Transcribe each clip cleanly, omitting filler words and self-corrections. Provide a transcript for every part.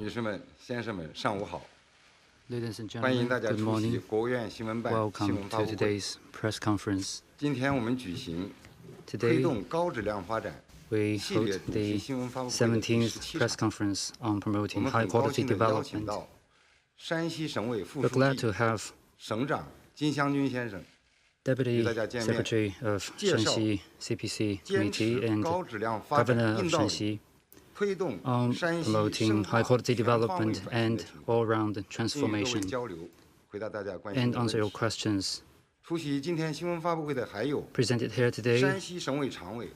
女士们、先生们，上午好！ Ladies and 欢迎 gentlemen, 大家 good 出席 morning. 国务院新闻办新 Welcome 闻发 to 布会。 today's press conference. 今天我们举行推 Today, 动高质量发展 we 系列 hold 主题 the 新闻发布会的第 17th 17 press 场。 conference on 我 promoting 们 high 很高 quality 兴地邀请 development. 到山西省委副 We're 书 glad 记、 to have 省长金湘军先生 Deputy 与大家见面， Secretary of 介绍 Shanxi CPC 坚 Committee 持 and 高质量发展 Governor of 硬道理， Shanxi 推动 on 山西 promoting 深 high 化 quality 全方位 development 转型的 and 情况， all-round 并与各位 transformation 交流，回答大家关心 and 的问 answer your 题。 questions. 出席今天新闻发布会的还有 Presented here today 山西省委常委、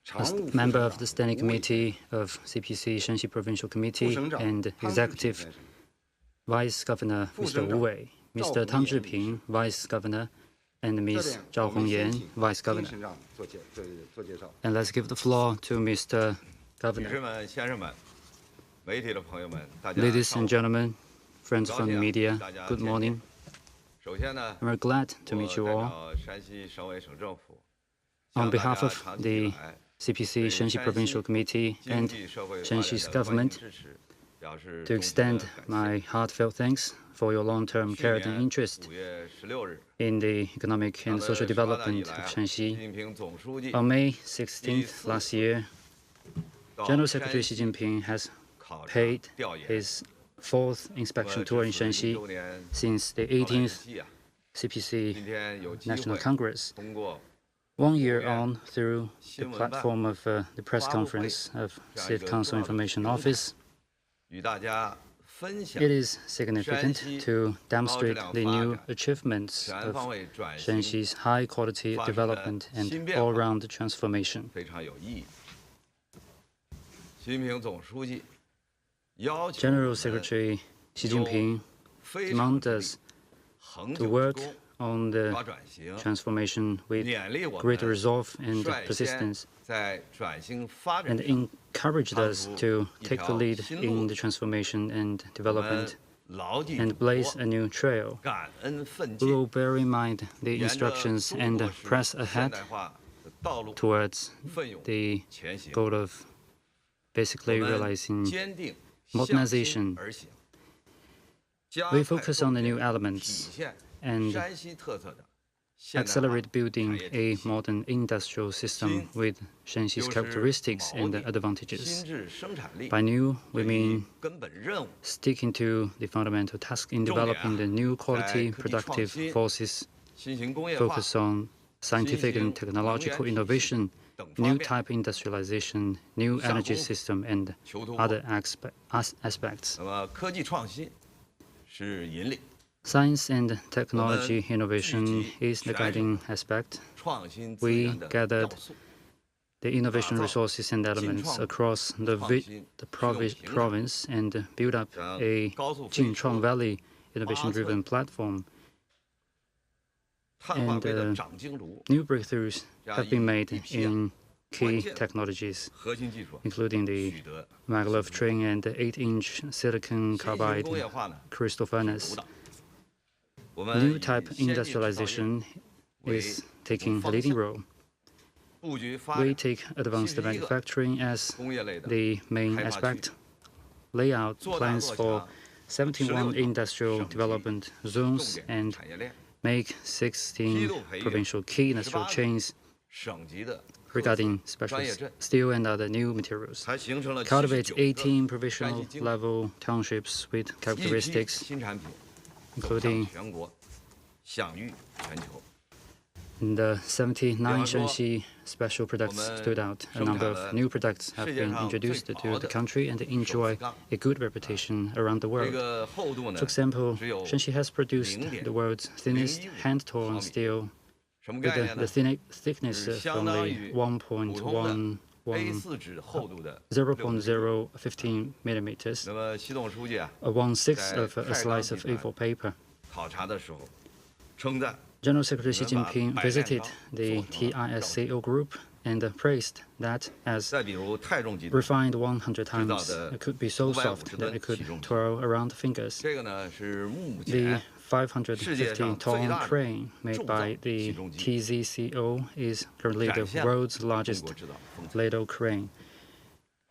常 as 务副 member 省 of the 长 Standing 吴伟先 Committee of CPC Shanxi Provincial 副 Committee 省长 and 汤志平 Executive 先生， Vice Governor 副 Mr. 省长 Wu Wei, 赵 Mr. 红 Tang 岩 Zhiping, Vice Governor, and 这 Ms. 点 Zhao 我们先 Hongyan, 请 Vice 金 Governor. 省长做介绍。 And let's give the floor to Mr. 女 Governor. 士们、先生们、媒体的朋友们，大家 Ladies 上午 and gentlemen, friends 高 from the 兴 media, 大家 good 见面。 morning. 首先呢， I'm very glad to 我 meet you 代 all. 表山西省委省政府， On 向大 behalf 家 of 长期 the 以来 CPC Shanxi Provincial Committee 经 and 济社会发展的 Shanxi's 关心 government 支持表示 to 衷心的 extend 感谢。 my heartfelt thanks for your long-term 去 care and 年 interest 5月16日， in the economic 党 and 的 social 十八大以 development 来 of 啊，习 Shanxi. 近平总书记 On May 16th last year, 到 General 山 Secretary Xi 西 Jinping has 考察 paid 调研， his fourth 我 inspection 们 tour in 这次 Shanxi 1周年 since the 到来之 18th 际啊， CPC 今天有机 National 会 Congress. 通过 1 year 国务院 on, through the 新闻办 platform of the press 发布会 conference of 这样 State 一个 Council 重要的 Information 平台 Office, 与大家分享 it is significant 山西 to 高质 demonstrate 量 the 发 new 展 achievements 全方 of 位转型 Shanxi's high-quality 发生的 development 新 and 变化 all-round transformation. 非常有意义。习近平总书记要求 General 我们 Secretary Xi 有 Jinping 非常 demands 之力 us 恒 to 久 work 之功， on the 抓转型， transformation with 勉励我 great 们 resolve and 率先 persistence, 在转型发展 and 上， encouraged us to take the lead in the transformation and 我 development 们牢记 and 嘱 blaze 托 a new trail. 感恩奋 We 进， will bear in mind the 沿着 instructions 中 and 国式 press 现 ahead 代化的道路， towards 奋勇 the 前行。 goal of 我 basically 们 realizing 坚定 modernization. 向心而行，加 We 快 focus 构 on the 建 new 体 elements 现 and 山西特色的现代化 accelerate building 产业 a 体系， modern industrial system with Shanxi's 就是 characteristics 锚 and 定 advantages. 新质生产力 By new, we 对于 mean 根本任务 sticking to the fundamental task in developing the new quality 在科技创 productive 新 forces, 新型工业化 focus on scientific and technological innovation, 等方 new 面 type industrialization, new energy system, and 求突破。 other aspects. 那么科技创新是引领， Science and technology innovation is the guiding aspect. 创新资 We 源的 gathered 要素， the innovation resources and elements across the province and build up a Jin Xiangjun Valley innovation-driven platform. 碳化 And 硅的长径炉 new breakthroughs 这样 have been made 一批 in key 关键 technologies, 核心技术 including the 取得 maglev train and the 8-inch silicon 新型 carbide 工业化呢 crystal 是主 furnace. 导。我们 New 以 type 先进制造业 industrialization 为 is taking a 方 leading 向 role. 布局发 We 展 take advanced 71个 manufacturing as 工业类的 the main 开发区 aspect. Lay out 做大 plans 做 for 强 71 industrial 省级 development 重 zones 点 and 产业链， make 16 provincial key industrial 18 chains 省级的特色 regarding special 专业镇， steel and other new materials. 才形成了 Cultivate 79 18个 provisional 山西精 level townships with 一批 characteristics 新产品走向 including 全国，享誉全球。 the 79比方说 Shanxi special products 我们 stood out. A 生 number 产 of 了 new products have 世界 been 上 introduced 最 to 薄 the 的 country and enjoy 钢 a good reputation around the 这 world. 个厚度呢 For example, 只有 Shanxi has produced 0.05 the world's thinnest hand-torn 毫米 steel 什么 with 概念 the 呢？ thickness 是 of 相当 only 于普通的 1.11 A4 纸厚度的 0.015 millimeters, 那么习总书记啊， a 1/6 在 of a 太 slice 钢 of 集团 A4 paper. 考察的时候称赞 General Secretary Xi 能把 Jinping 百炼 visited 钢 the 做成了 TISCO group and praised that as 再比如太重集团， refined 100 times, 制造的 it could be so 550 soft that it could 吨起重机。 twirl around the fingers. 这个呢是目 The 前 550 ton crane made by the TZCO is currently the 展现了 world's 中 largest 国制造风采。 ladle crane.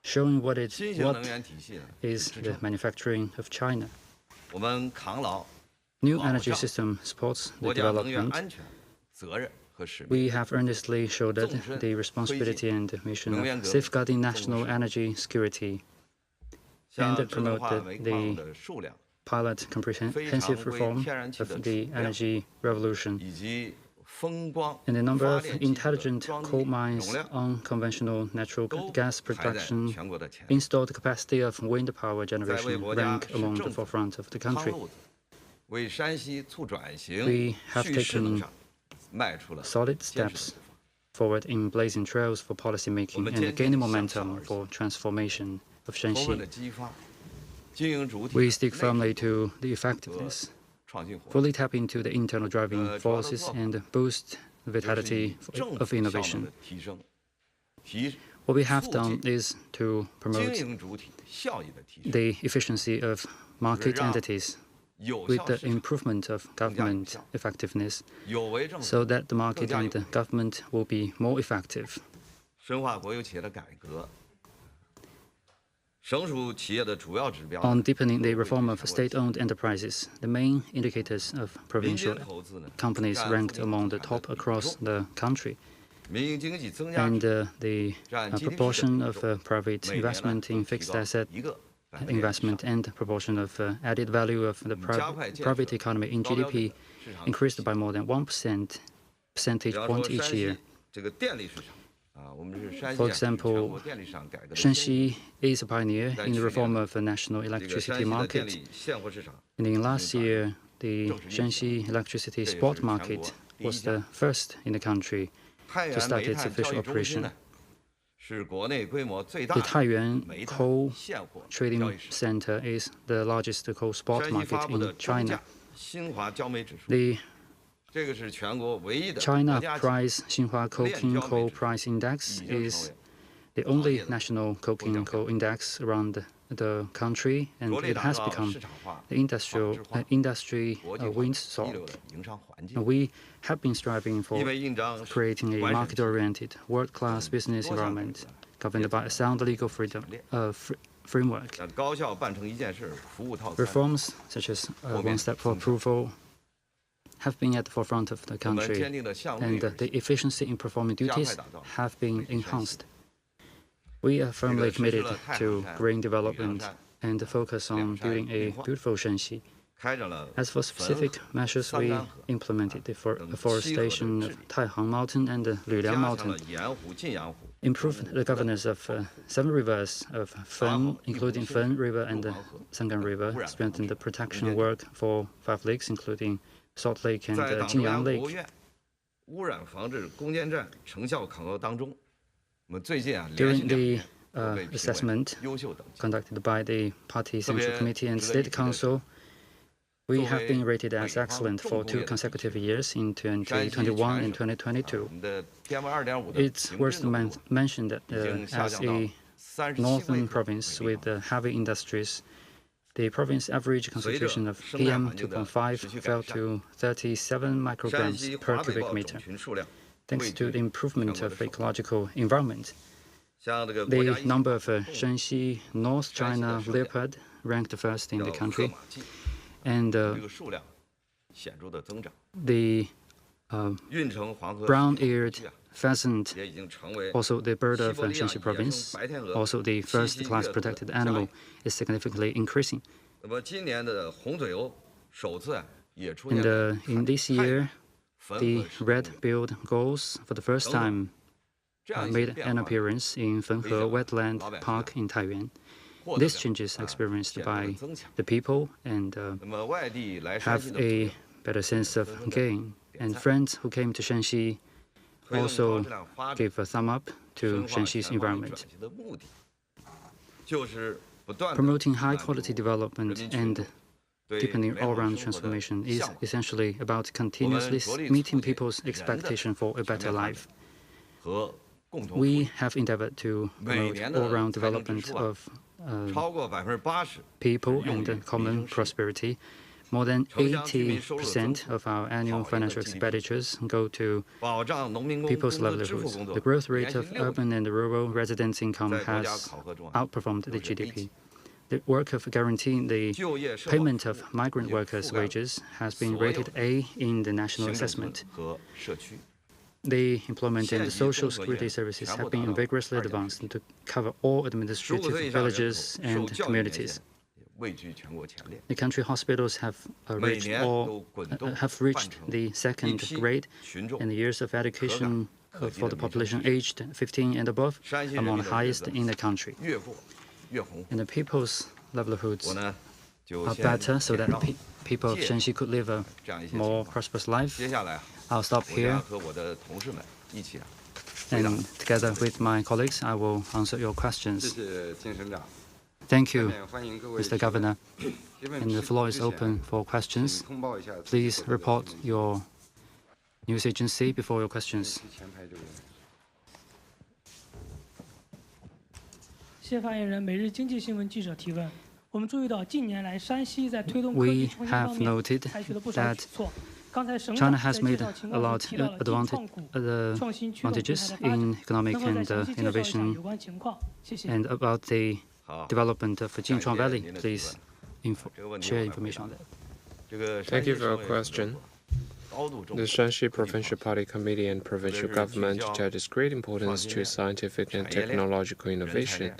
showing what 新型能源体系呢， is the manufacturing of China. 我们扛牢 New 保 energy 障 system supports the 国家能源 development. 安全责任和使命， We have earnestly shouldered the responsibility and mission of safeguarding national energy security 向 and 智能化 promoted 煤 the 矿的数量 pilot comprehensive reform of the energy revolution 以及风光 and the number 发 of 电机的 intelligent 装 coal 机 mines, 容量 unconventional natural 都 gas 排在 production, 全国的前列， installed capacity of wind power 在为 generation 国家 rank 市 among 政 the 府 forefront of the 趟 country. 路子，为山西促转型 We have 蓄势能 taken 上迈出了 solid 坚实 steps 的步伐。 forward in blazing trails for policy making and gaining momentum for transformation of 充分 Shanxi. 的激发经营主体 We 的 stick 内 firmly 部 to the 和 effectiveness, 创新活力， fully tap into the internal driving forces and boost the 就是以 vitality 政 of 府效能 innovation. 的提升，提 What we have 促 done 进 is to 经 promote 营主体效益的提升， the efficiency of market 让 entities 有 with 效 the 市场 improvement of government effectiveness 有为政府 so that the 更 market 加有 and the 为， government will be more effective. 深化国有企业的改革。省属企业的主要指标 On 呢 deepening the 都会 reform 对 of 全国企 state-owned enterprises, the main indicators of 民 provincial 间投资呢 companies 占 ranked 国民 among the 资产 top 的比 across 重 the country. 民营经济增加 And 值 the 占 GDP 的 proportion 比 of 重 private 每年呢 investment 都 in 提 fixed 高 asset 1个百分点以 investment 上。 and proportion of added value of the 加快建 private 设 economy in 高标准 GDP 的市场体 increased 系 by more than 1% percentage 比方 point 说 each 山 year. 西这个电力市场啊，我们是山 For 西啊，是全 example, 国电力市场改革的先驱。 Shanxi is a pioneer in the reform of the national 这个 electricity 山西的电 market. 力现货市场 And in last year, the Shanxi electricity spot market was the first in the country 太 to 原 start 煤 its 炭交 official 易中心 operation. 呢，是国内规模最大 The 的 Taiyuan 煤炭 coal 现货交 trading 易市场。 center is the largest coal spot 山西 market 发布的 in 中 China. 价新华焦煤指数， The 这个是全国唯一的 China 国家级 Price Xinhua Coking Coal Price Index 已经成 is 为 the only national coking coal index around the country, and 着力 it 打 has 造 become 市场化、 the industry 国际化 windsong. 一流的营商环境。 We have been striving 因 for 为印章 creating a 完审 market-oriented, world-class business 多项 environment 规则 governed by a sound legal framework. 让高效办成一件事，服务套餐。 Reforms such as one step for approval have been at the forefront of the 我们 country, 坚定的向内 and 而 the 行， efficiency in performing duties have been enhanced. We are firmly committed to green development and focus on building a beautiful Shanxi. 开展了 As for specific measures, we implemented the afforestation of Taihang Mountain and Luliang 加强了 Mountain, 盐湖、晋阳湖、 improved the governance of 7 rivers of Fen, including Fen River and Sangan River, strengthened the protection work for 5 lakes, including Salt Lake and 在党中央 Jinyang 国务 Lake. 院污染防治攻坚战成效考核当中，我们最近啊连续 During 2 the 年都被评为 assessment 优秀等级。 conducted by the Party Central Committee and State Council, we have been rated as excellent for 2 consecutive years in 2021 and 2022. 我们的 PM2.5 的 It's 平 worth 均 to 浓度 mention that 已经下 as 降到 a 37 微 northern 克 province 每 with 立方 heavy industries, the province average concentration of 随着生态环境的 PM2.5 持续 fell 改善， to 37山 micrograms 西 per 华北 cubic 豹 meter, 种群数量 thanks 位 to 居 the improvement 全国 of 的首位。 ecological environment. 像这个国家 The 一级 number of Shanxi North China leopard ranked first in 叫 the 褐 country, 马骥， and 这个数量显著的增长。 the 运城黄河 brown-eared 雉啊 pheasant, 也已经成为 also the bird of 西伯利亚 Shanxi 野生 Province, 白天鹅 also the 栖 first 息 class 越多的 protected 家 animal, 野。 is significantly increasing. 那么今年的红嘴鸥首次也出现 And 了 in this 太 year, 汾 the 河湿地 red-billed gulls for the first time 这样一些 made 变 an 化， appearance in Fenghe Wetland Park in Taiyuan. 获得 These 了 changes experienced 显著的 by 增强。 the people and 那么外地来山 have 西的朋友 a better sense of gain. And friends who came to Shanxi 推动高 also 质量发展 gave a thumb up 深 to 化 Shanxi's 全方位 environment. 转型的目的，就是不断地 Promoting 满 high-quality 足 development 人民群 and 众对 deepening 美好 all-round 生活的 transformation is 向往 essentially about continuously meeting people's expectation for a better life. 和共同富 We 裕， have endeavored to 每 promote 年的 all-round 财政支 development 出啊 of 超过80%， people 用 and 于 common 民生事业。 prosperity, More than 80% of our annual financial expenditures go to people's livelihoods. The growth rate of urban and rural residents' income has outperformed the GDP. The work of guaranteeing the payment of migrant workers' wages has been rated A in the national assessment. The employment and the social security services have been vigorously advanced to cover all administrative villages and communities. The country hospitals have reached the second grade, and the years of education for the population aged 15 and above among the highest in the country. And the people's livelihoods are better so that people of Shanxi could live a more prosperous life. I'll stop here, and together with my colleagues, I will answer your questions. Thank you, Mr. Governor. And the floor is open for questions. Please report your news agency before your questions. We have noted that China has made a lot of advantages in economic and innovation. And about the development of Jinchuan Valley, please share information on that. Thank you for your question. The Shanxi Provincial Party Committee and provincial government attach great importance to scientific and technological innovation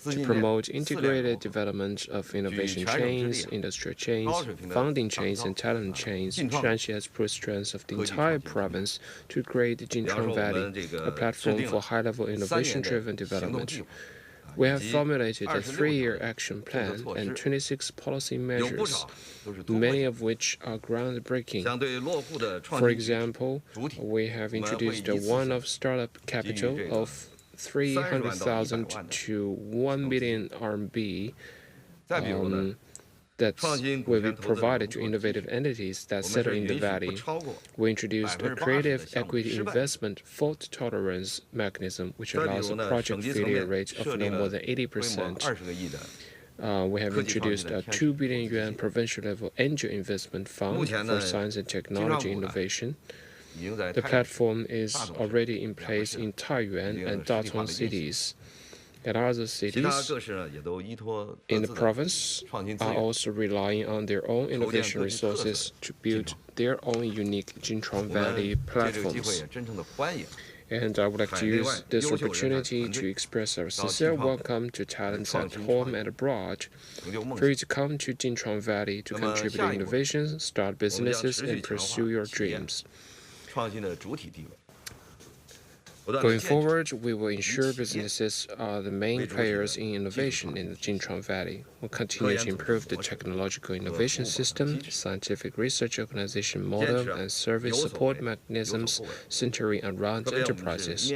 to promote integrated development of innovation chains, industrial chains, funding chains, and talent chains. Shanxi has put strength of the entire province to create the Jinchuan Valley, a platform for high-level innovation-driven development. We have formulated a 3-year action plan and 26 policy measures, many of which are groundbreaking. For example, we have introduced a one-off startup capital of 300,000 to 1 million RMB that will be provided to innovative entities that settle in the valley. We introduced a creative equity investment fault tolerance mechanism, which allows a project failure rate of no more than 80%. We have introduced a 2 billion yuan provincial-level angel investment fund for science and technology innovation. The platform is already in place in Taiyuan and Datong cities. And other cities in the province are also relying on their own innovation resources to build their own unique Jinchuan Valley platforms. And I would like to use this opportunity to express our sincere welcome to talents at home and abroad for you to come to Jinchuan Valley to contribute to innovations, start businesses, and pursue your dreams. Going forward, we will ensure businesses are the main players in innovation in the Jinchuan Valley. We'll continue to improve the technological innovation system, scientific research organization model, and service support mechanisms centering around enterprises.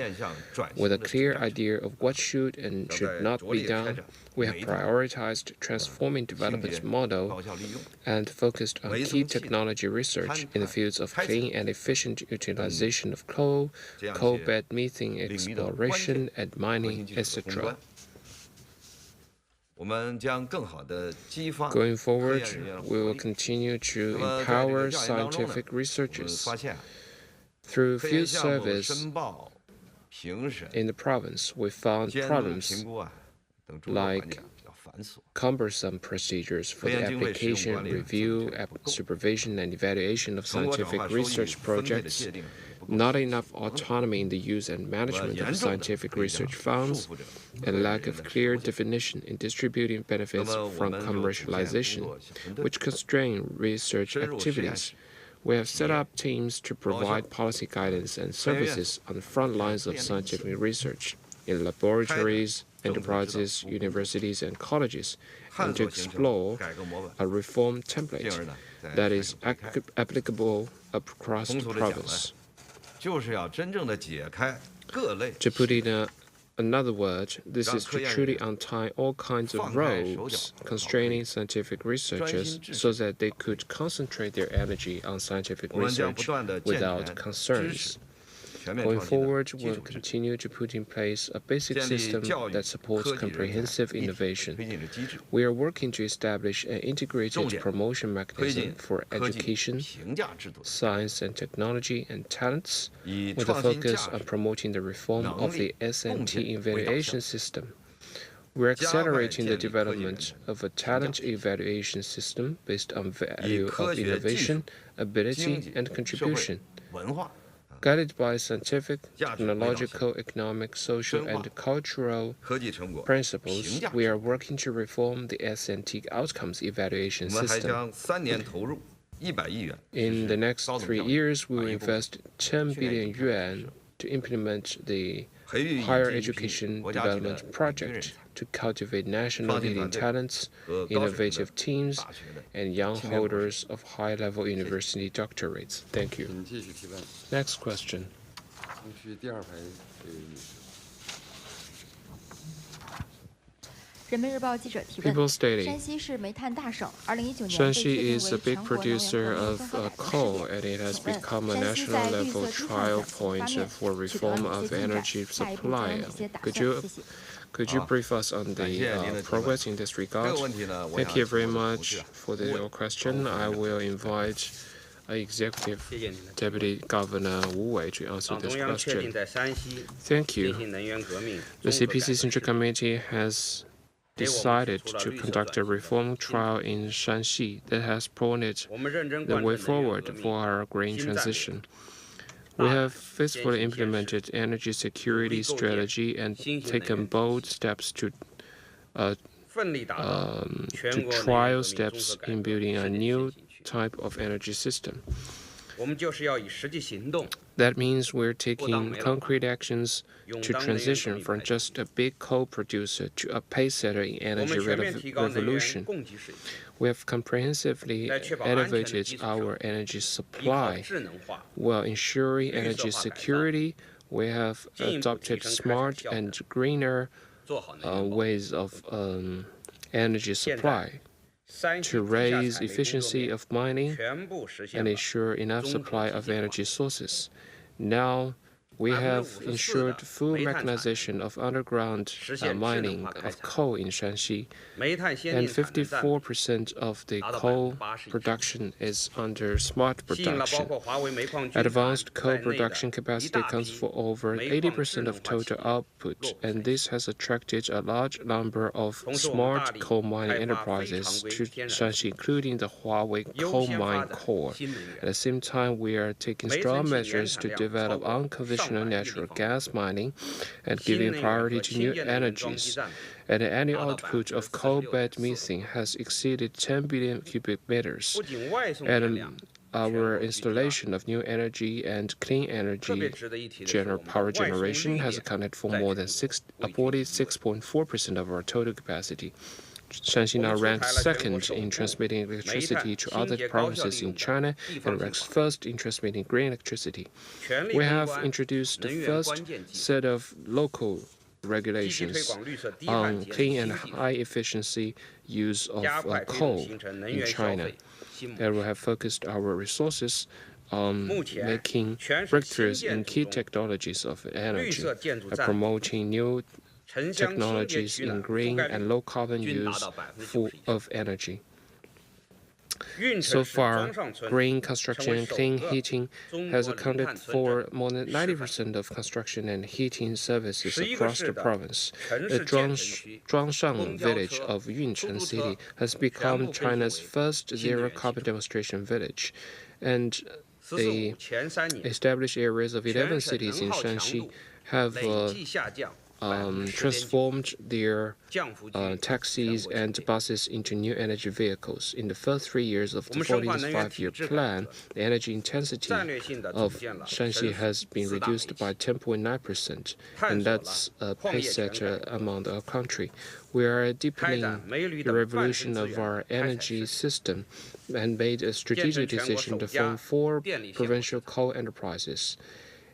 With a clear idea of what should and should not be done, we have prioritized transforming development model and focused on key technology research in the fields of clean and efficient utilization of coal, coal-bed methane exploration and mining, etc. Going forward, we will continue to empower scientific researchers. Through field service in the province, we found problems like cumbersome procedures for the application, review, supervision, and evaluation of scientific research projects, not enough autonomy in the use and management of scientific research funds, and lack of clear definition in distributing benefits from commercialization, which constrain research activities. We have set up teams to provide policy guidance and services on the front lines of scientific research, in laboratories, enterprises, universities, and colleges, and to explore a reform template that is applicable across the province. To put it in another word, this is to truly untie all kinds of ropes constraining scientific researchers so that they could concentrate their energy on scientific research without concerns. Going forward, we'll continue to put in place a basic system that supports comprehensive innovation. We are working to establish an integrated promotion mechanism for education, science and technology, and talents, with a focus on promoting the reform of the S&T evaluation system. We're accelerating the development of a talent evaluation system based on value of innovation, ability, and contribution. Guided by scientific, technological, economic, social, and cultural principles, we are working to reform the S&T outcomes evaluation system. In the next 3 years, we will invest 10 billion yuan to implement the Higher Education Development Project to cultivate national leading talents, innovative teams, and young holders of high-level university doctorates. Thank you. Next question. People's Daily. Shanxi is a big producer of coal, and it has become a national level trial point for reform of energy supply. Could you brief us on the progress in this regard? Thank you very much for your question. I will invite Executive Deputy Governor Wu Wei to answer this question. Thank you. The CPC Central Committee has decided to conduct a reform trial in Shanxi that has pointed the way forward for our green transition. We have faithfully implemented energy security strategy and taken bold steps to trial steps in building a new type of energy system. That means we're taking concrete actions to transition from just a big coal producer to a pacesetter in energy revolution. We have comprehensively elevated our energy supply while ensuring energy security. We have adopted smart and greener ways of energy supply to raise efficiency of mining and ensure enough supply of energy sources. Now, we have ensured full mechanization of underground mining of coal in Shanxi, and 54% of the coal production is under smart production. Advanced coal production capacity accounts for over 80% of total output, and this has attracted a large number of smart coal mining enterprises to Shanxi, including the Huawei Coal Mine Core. At the same time, we are taking strong measures to develop unconventional natural gas mining and giving priority to new energies. And the annual output of coal bed methane has exceeded 10 billion cubic meters. And our installation of new energy and clean energy power generation has accounted for more than 46.4% of our total capacity. Shanxi now ranks second in transmitting electricity to other provinces in China and ranks first in transmitting green electricity. We have introduced the first set of local regulations on clean and high-efficiency use of coal in China, and we have focused our resources on making breakthroughs in key technologies of energy by promoting new technologies in green and low-carbon use of energy. So far, green construction and clean heating has accounted for more than 90% of construction and heating services across the province. The Zhuangshang village of Yuncheng City has become China's first zero-carbon demonstration village, and the established areas of 11 cities in Shanxi have transformed their taxis and buses into new energy vehicles. In the first 3 years of the 45-year plan, the energy intensity of Shanxi has been reduced by 10.9%, and that's a pace setter among our country. We are deepening the revolution of our energy system and made a strategic decision to form 4 provincial coal enterprises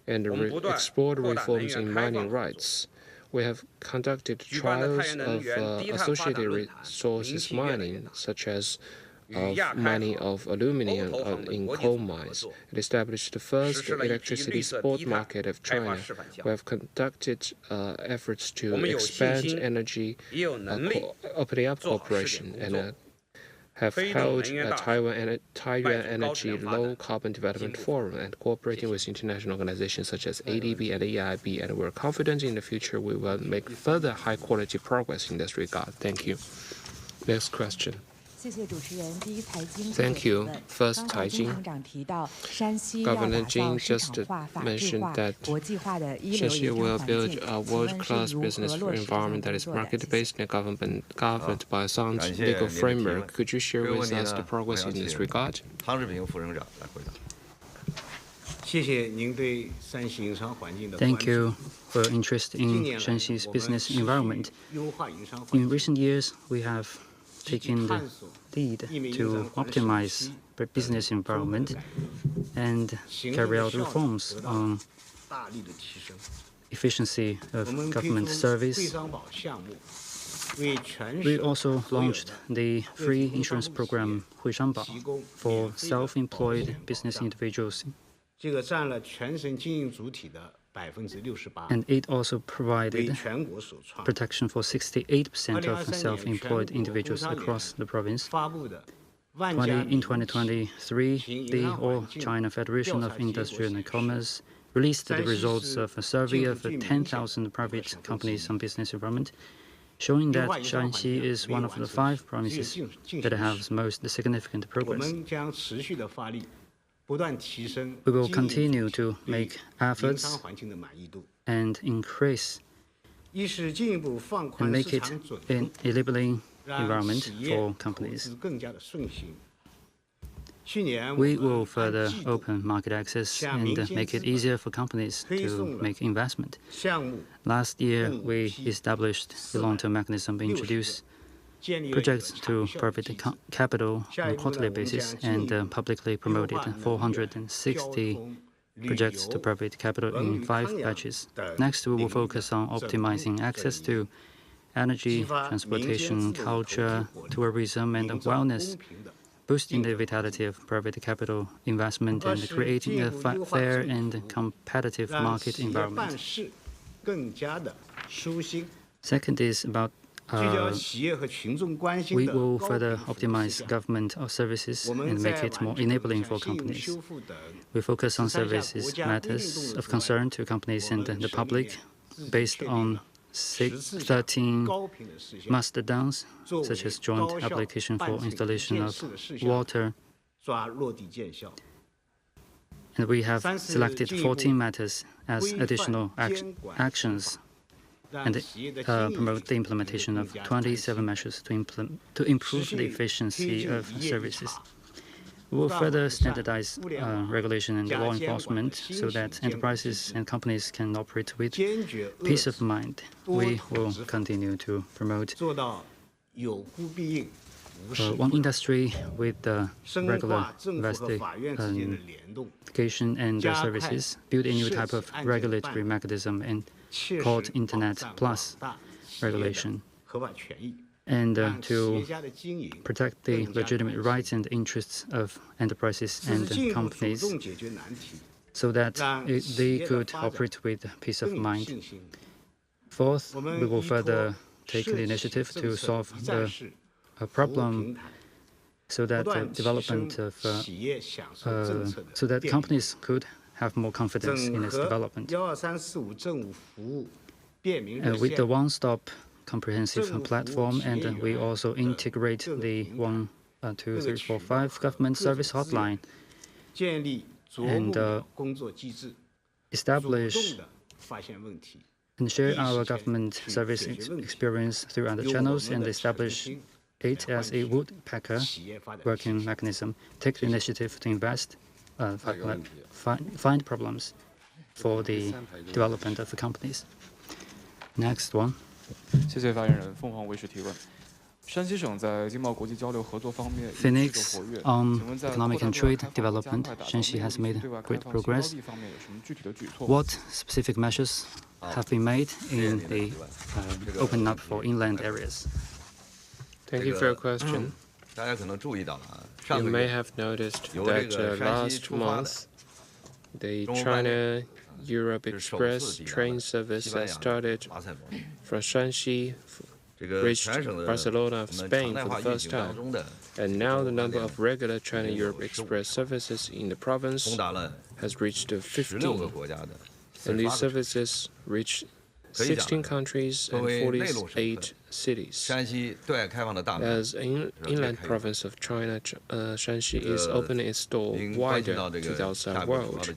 and explored reforms in mining rights. We have conducted trials of associated resources mining, such as of mining of aluminum in coal mines. It established the first electricity spot market of China. We have conducted efforts to expand energy opening up cooperation and have held a Taiwan Energy Low Carbon Development Forum and cooperating with international organizations such as ADB and EIB, and we're confident in the future we will make further high-quality progress in this regard. Thank you. Next question. Thank you. First, Taijin. Governor Jin just mentioned that Shanxi will build a world-class business for environment that is market-based and governed by a sound legal framework. Could you share with us the progress in this regard? Thank you for your interest in Shanxi's business environment. In recent years, we have taken the lead to optimize the business environment and carry out reforms on efficiency of government service. We also launched the free insurance program Huishanbao for self-employed business individuals, and it also provided protection for 68% of self-employed individuals across the province. In 2023, the All China Federation of Industry and Commerce released the results of a survey of 10,000 private companies on business environment, showing that Shanxi is one of the 5 provinces that have most significant progress. We will continue to make efforts and increase and make it an enabling environment for companies. We will further open market access and make it easier for companies to make investment. Last year, we established the long-term mechanism to introduce projects to private capital on a quarterly basis and publicly promoted 460 projects to private capital in 5 batches. Next, we will focus on optimizing access to energy, transportation, culture, tourism, and wellness, boosting the vitality of private capital investment and creating a fair and competitive market environment. Second is about we will further optimize government services and make it more enabling for companies. We focus on services matters of concern to companies and the public based on 13 master downs, such as joint application for installation of water. And we have selected 14 matters as additional actions and promote the implementation of 27 measures to improve the efficiency of services. We will further standardize regulation and law enforcement so that enterprises and companies can operate with peace of mind. We will continue to promote one industry with the regular investigation and services, build a new type of regulatory mechanism and called Internet Plus regulation, and to protect the legitimate rights and interests of enterprises and companies so that they could operate with peace of mind. Fourth, we will further take the initiative to solve the problem so that development of so that companies could have more confidence in its development. With the one-stop comprehensive platform, and we also integrate the 1, 2, 3, 4, 5 government service hotline and establish and share our government service experience through other channels and establish it as a woodpecker working mechanism. Take the initiative to invest, find problems for the development of the companies. Next one. 谢谢发言人，凤凰卫视提问。山西省在经贸国际交流合作方面一直都活跃。on economic and trade development, Shanxi has made great progress. What specific measures have been made in the opening up for inland areas? Thank you for your question. You may have noticed that last month, the China-Europe Express train service has started from Shanxi, reached Barcelona of Spain for the first time. And now the number of regular China-Europe Express services in the province has reached 15. And these services reach 16 countries and 48 cities. As an inland province of China, Shanxi is opening its door wider to the outside world.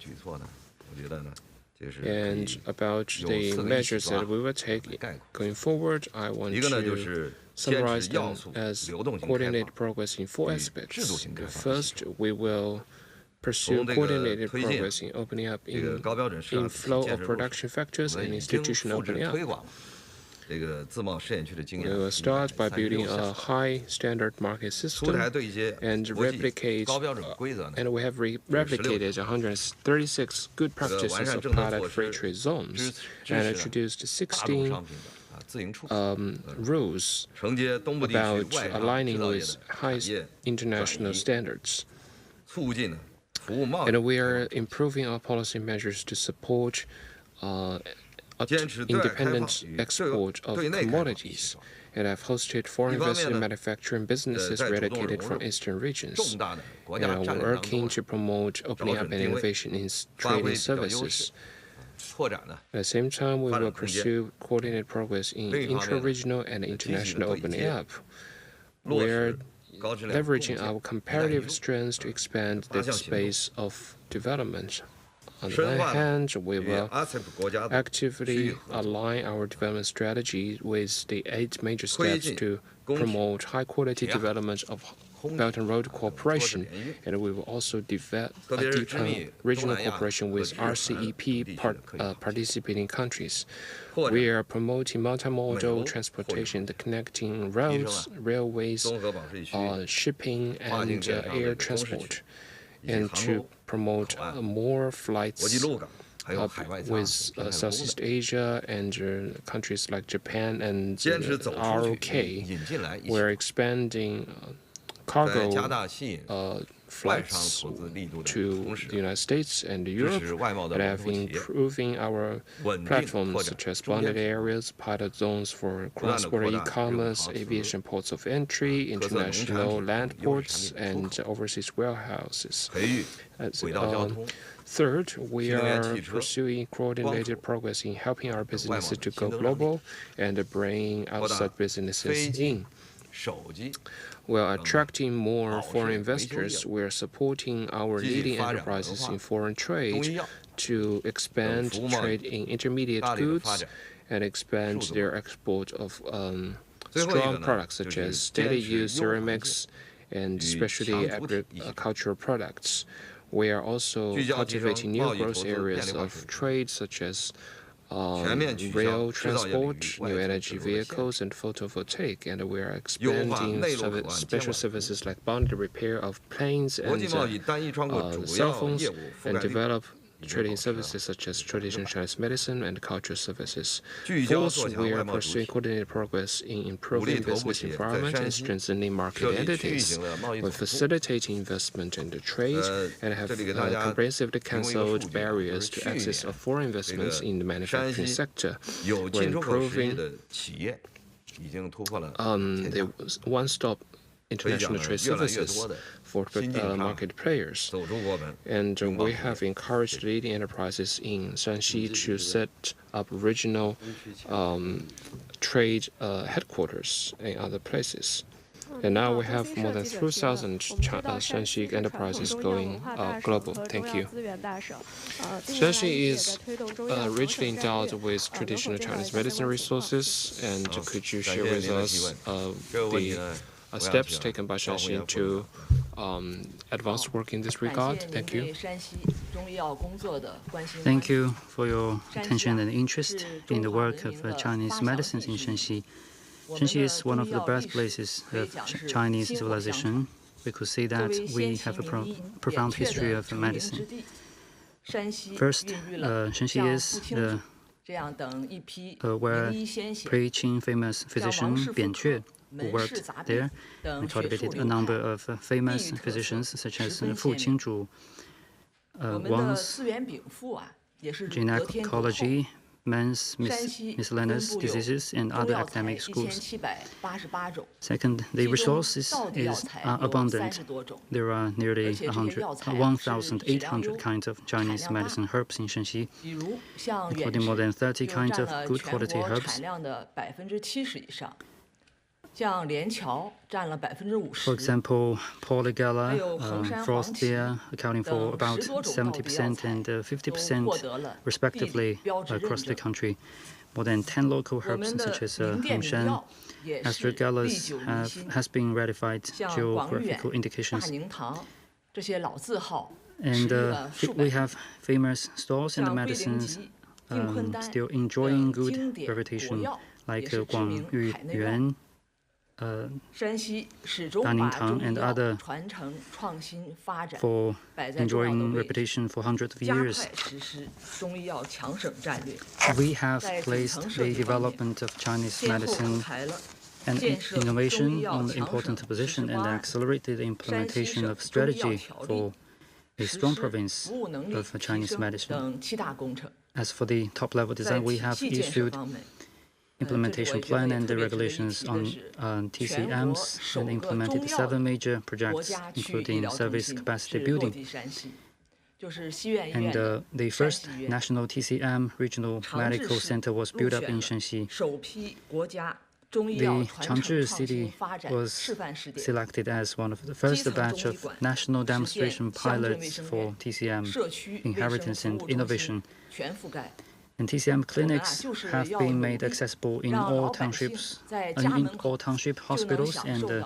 And about the measures that we will take going forward, I want to summarize them as coordinated progress in 4 aspects. First, we will pursue coordinated progress in opening up in flow of production factors and institutional opening up. We will start by building a high-standard market system and replicate, and we have replicated 136 good practices of pilot free trade zones and introduced 16 rules about aligning with highest international standards. And we are improving our policy measures to support independent export of commodities, and have hosted foreign investment manufacturing businesses relocated from eastern regions. And we're working to promote opening up and innovation in trading services. At the same time, we will pursue coordinated progress in intra-regional and international opening up. We're leveraging our comparative strengths to expand the space of development. On the one hand, we will actively align our development strategy with the 8 major steps to promote high-quality development of Belt and Road cooperation, and we will also deepen regional cooperation with RCEP participating countries. We are promoting multimodal transportation, the connecting roads, railways, shipping, and air transport, and to promote more flights with Southeast Asia and countries like Japan and ROK. We're expanding cargo flights to the United States and Europe, and have improving our platforms such as bonded areas, pilot zones for cross-border e-commerce, aviation ports of entry, international land ports, and overseas warehouses. Third, we are pursuing coordinated progress in helping our businesses to go global and bring outside businesses in. While attracting more foreign investors, we are supporting our leading enterprises in foreign trade to expand trade in intermediate goods and expand their export of strong products such as daily use ceramics and specialty agricultural products. We are also cultivating new growth areas of trade such as rail transport, new energy vehicles, and photovoltaic, and we are expanding special services like bonded repair of planes and cell phones, and develop trading services such as traditional Chinese medicine and cultural services. Fourth, we are pursuing coordinated progress in improving business environment and strengthening market entities. We're facilitating investment and trade and have comprehensively cancelled barriers to access of foreign investments in the manufacturing sector. We're improving the one-stop international trade services for market players. And we have encouraged leading enterprises in Shanxi to set up regional trade headquarters in other places. And now we have more than 3,000 Shanxi enterprises going global. Thank you. Shanxi is richly endowed with traditional Chinese medicine resources, and could you share with us the steps taken by Shanxi to advance work in this regard? Thank you. Thank you for your attention and interest in the work of Chinese medicines in Shanxi. Shanxi is one of the birthplaces of Chinese civilization. We could see that we have a profound history of medicine. First, Shanxi is where preaching famous physician Bian Jue who worked there and cultivated a number of famous physicians such as Fu Qingzhu, Wang's gynecology, men's miscellaneous diseases, and other academic schools. Second, the resources is abundant. There are nearly 1,800 kinds of Chinese medicine herbs in Shanxi, including more than 30 kinds of good quality herbs. For example, Polygala, frost beer, accounting for about 70% and 50% respectively across the country. More than 10 local herbs such as Hongshan, astragalus has been ratified geographical indications. And we have famous stores and medicines still enjoying good reputation, like Guangyu Yuan, Daningtang, and other for enjoying reputation for hundreds of years. We have placed the development of Chinese medicine and innovation on the important position and accelerated the implementation of strategy for a strong province of Chinese medicine. As for the top-level design, we have issued implementation plan and the regulations on TCMs and implemented 7 major projects, including service capacity building. And the first national TCM regional medical center was built up in Shanxi. The Changzhi city was selected as one of the first batch of national demonstration pilots for TCM inheritance and innovation. And TCM clinics have been made accessible in all townships, in all township hospitals and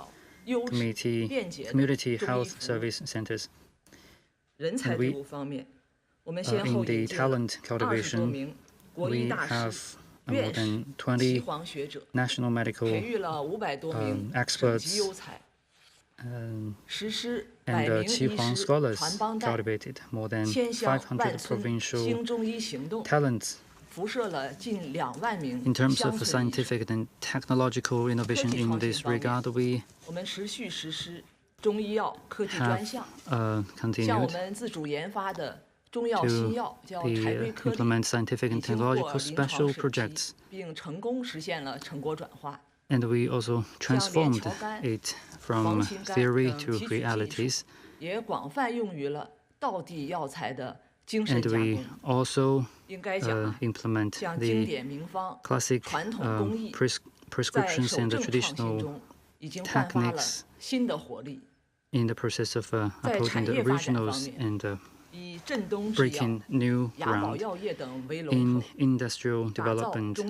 community health service centers. And in the talent cultivation, we have more than 20 national medical experts and Qihua scholars cultivated more than 500 provincial talents. In terms of scientific and technological innovation in this regard, we have continued to implement scientific and technological special projects. And we also transformed it from theory to realities. And we also implement the classic prescriptions and the traditional techniques in the process of upholding the originals and breaking new ground in industrial development.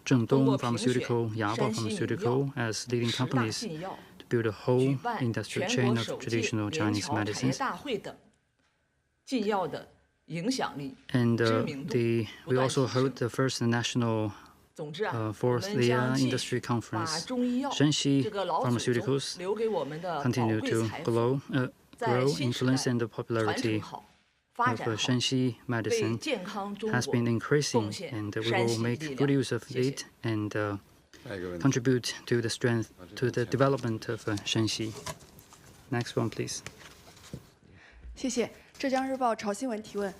Zhengdong Pharmaceutical, Yabao Pharmaceutical as leading companies to build a whole industrial chain of traditional Chinese medicines. And we also hold the first national fourth industry conference. Shanxi Pharmaceuticals continue to grow influence and the popularity of Shanxi medicine has been increasing, and we will make good use of it and contribute to the strength, to the development of Shanxi. Next one, please. 谢谢。浙江日报潮新闻提问。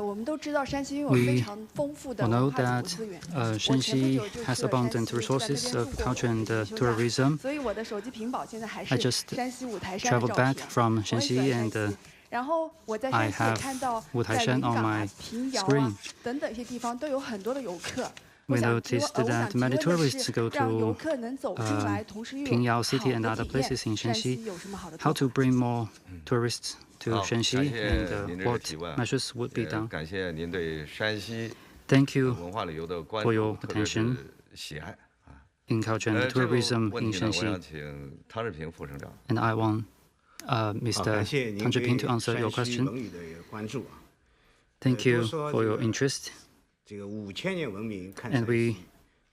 我们都知道山西拥有非常丰富的 We know 文化 that 资源。 Shanxi has abundant resources of culture and tourism. 所以我的手机屏保现在还 I 是 just 山西五台山的 traveled 照 back 片。 from 我很喜 Shanxi 欢 and 山西。然后我在 I 山西也 have 看到， 五台山 在 on 临港 my 平遥 screen. 等等一些地方都有很多的游客。 We noticed that many tourists go 让游 to 客能走进来，同时又有 Pingyao 好 City 的 and other 体验。 places in 山西 Shanxi. 有什么好的 How 做 to 法？ bring more tourists to 好， Shanxi 感谢 and 您这个 what 提问， measures would be 也 done? 感谢您对山西 Thank you 文化旅游的关 for 注， your 特别是 attention 喜爱。 in culture and 这个 tourism 问 in 题呢，我想 Shanxi. 请汤志平副省长。 And I want Mr. 感谢您 Tang Zhiping to 对 answer your 山西 question. 文旅的关注啊。 Thank you for your interest. 这个5000年文明看 And 山西 we，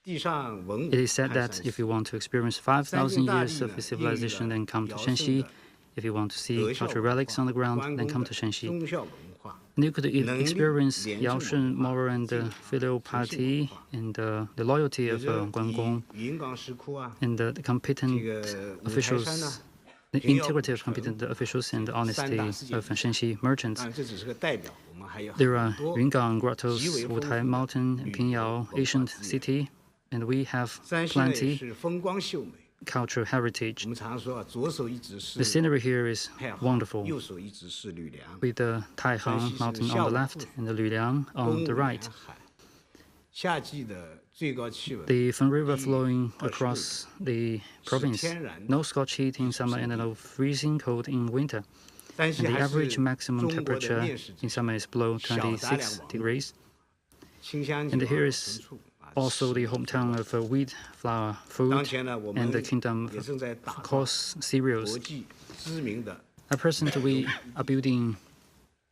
地上文武 It is said 看 that 山西 if you want to experience 5,000 years of civilization, then come to Shanxi. If you want to see cultural relics on the ground, then come to Shanxi. 忠孝文化 And you could experience Yaoshen moral and filial piety and the loyalty of Guanggong and the competent officials, the integrity of competent officials and the honesty of Shanxi merchants. There are Yungang grottos, Wutai Mountain, Pingyao, ancient city, and we have plenty cultural heritage. The scenery here is wonderful, with the Taihang mountain on the left and the Luliang on the right. The Fen River flowing across the province, no scorched heat in summer and no freezing cold in winter. And the average maximum temperature in summer is below 26 degrees. And here is also the hometown of wheat flour food and the kingdom of coarse cereals. At present, we are building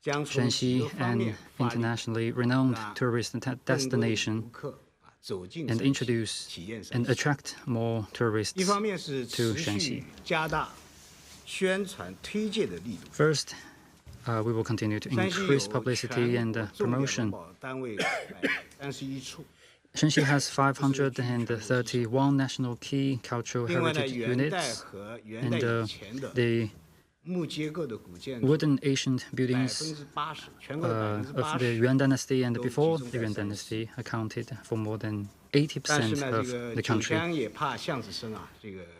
Shanxi an internationally renowned tourist destination and introduce and attract more tourists to Shanxi. First, we will continue to increase publicity and promotion. Shanxi has 531 national key cultural heritage units, and the wooden ancient buildings of the Yuan Dynasty and before the Yuan Dynasty accounted for more than 80% of the country.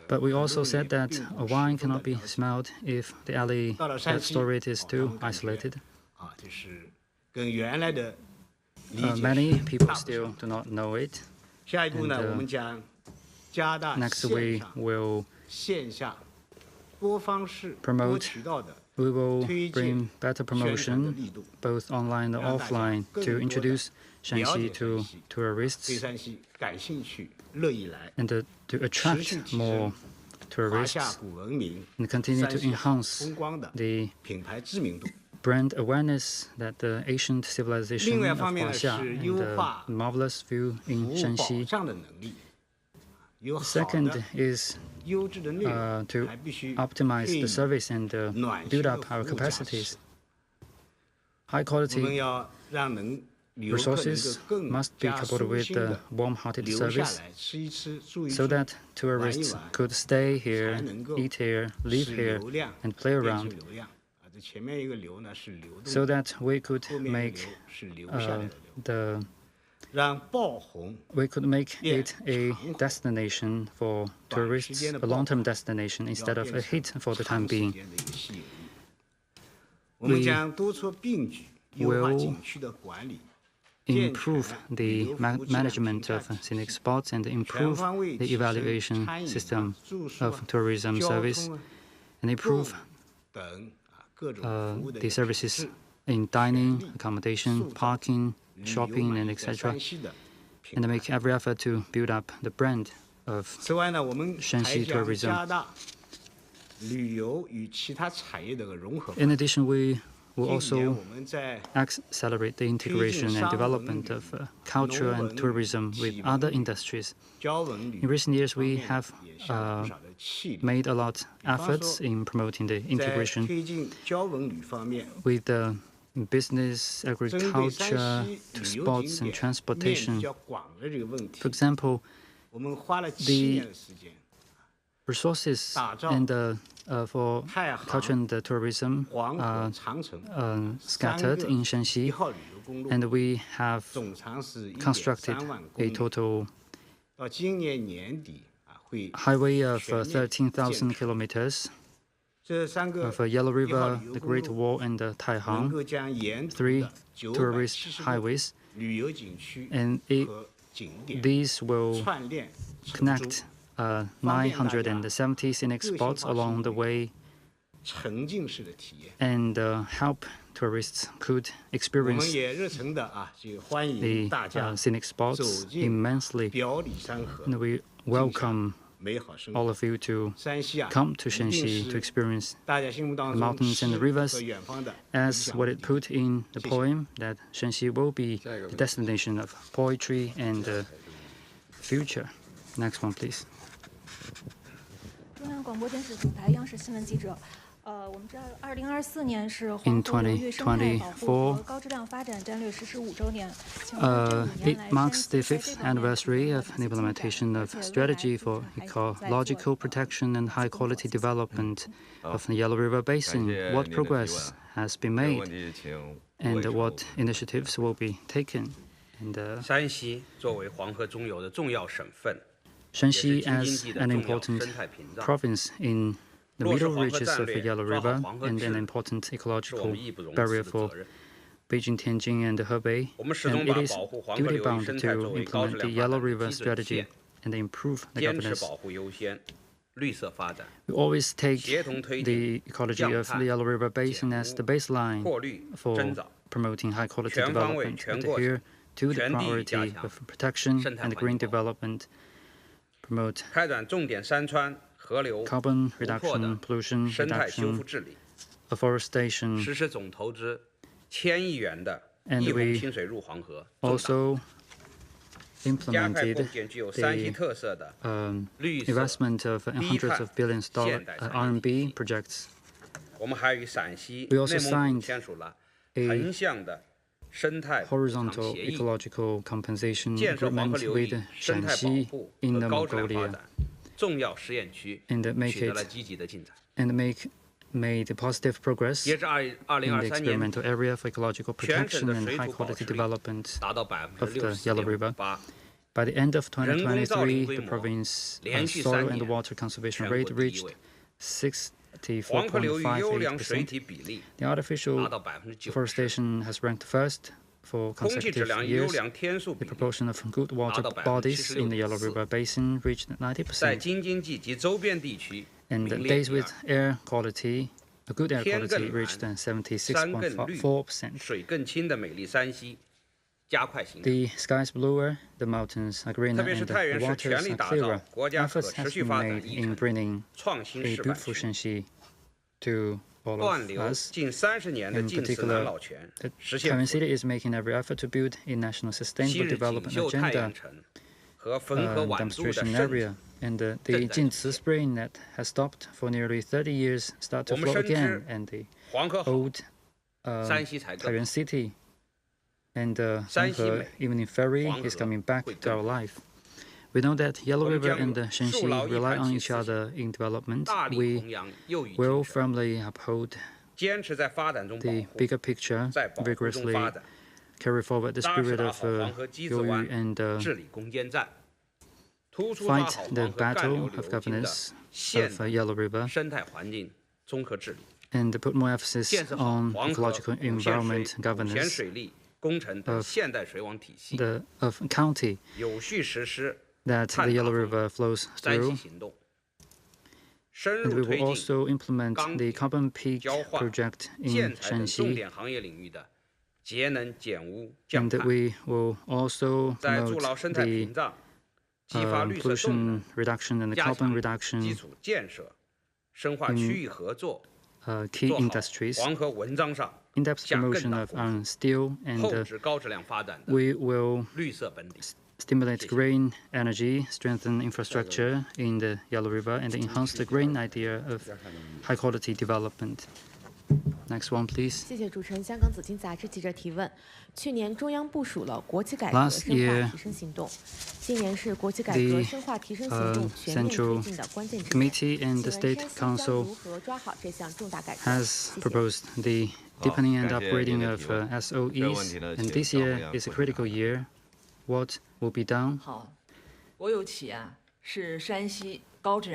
But we also said that a wine cannot be smelled if the alley that store it is too isolated. Many people still do not know it. And, next we will we will bring better promotion, both online and offline, to introduce Shanxi to tourists and to attract more tourists and continue to enhance the brand awareness that the ancient civilization of Huaxia and the marvelous view in Shanxi. Second is to optimize the service and build up our capacities. High quality resources must be coupled with warm-hearted service so that tourists could stay here, eat here, live here, and play around, so that we could make it a destination for tourists, a long-term destination instead of a hit for the time being. We will improve the management of scenic spots and improve the evaluation system of tourism service and improve the services in dining, accommodation, parking, shopping, and etc., and make every effort to build up the brand of Shanxi tourism. In addition, we will also accelerate the integration and development of culture and tourism with other industries. In recent years, we have made a lot of efforts in promoting the integration with the business, agriculture, to sports and transportation. For example, the resources and for culture and tourism are scattered in Shanxi, and we have constructed a total highway of 13,000 kilometers of Yellow River, the Great Wall, and the Taihang, 3 tourist highways, and these will connect 970 scenic spots along the way and help tourists could experience the scenic spots immensely. And we welcome all of you to come to Shanxi to experience the mountains and the rivers, as what it put in the poem, that Shanxi will be the destination of poetry and the future. Next one, please. 中央广播电视总台央视新闻记者 In 2024, it marks the 5th anniversary of the implementation of strategy for ecological protection and high-quality development of the Yellow River Basin. What progress has been made, and what initiatives will be taken? And Shanxi, as an important province in the middle reaches of the Yellow River and an important ecological barrier for Beijing, Tianjin, and Hebei, and it is duty-bound to implement the Yellow River strategy and improve the governance. We always take the ecology of the Yellow River Basin as the baseline for promoting high-quality development, and adhere to the priority of protection and green development, promote carbon reduction, pollution reduction, afforestation, and we also implemented the investment of hundreds of billions RMB projects. We also signed a horizontal ecological compensation agreement with Shanxi in Mongolia, and made positive progress in the experimental area for ecological protection and high-quality development of the Yellow River. By the end of 2023, the province's soil and water conservation rate reached 64.58%. The artificial deforestation has ranked first for consecutive years. The proportion of good water bodies in the Yellow River Basin reached 90%. And days with air quality, a good air quality, reached 76.4%. The sky is bluer, the mountains are greener, and the waters are clearer. Efforts have been made in bringing a beautiful Shanxi to all of us. In particular, the Taiwan City is making every effort to build a national sustainable development agenda demonstration area. And the Jinci spring that has stopped for nearly 30 years start to flow again, and the old Taiwan City and Honghe Evening Ferry is coming back to our life. We know that Yellow River and Shanxi rely on each other in development. We will firmly uphold the bigger picture, vigorously carry forward the spirit of Youyu and fight the battle of governance of Yellow River, and put more emphasis on ecological environment governance of county that the Yellow River flows through. And we will also implement the carbon peak project in Shanxi. And we will also promote the pollution reduction and the carbon reduction in key industries, in-depth promotion of steel, and we will stimulate green energy, strengthen infrastructure in the Yellow River, and enhance the green idea of high-quality development. Next one, please. Last year, the Central Committee and the State Council has proposed the deepening and upgrading of SOEs, and this year is a critical year. What will be done?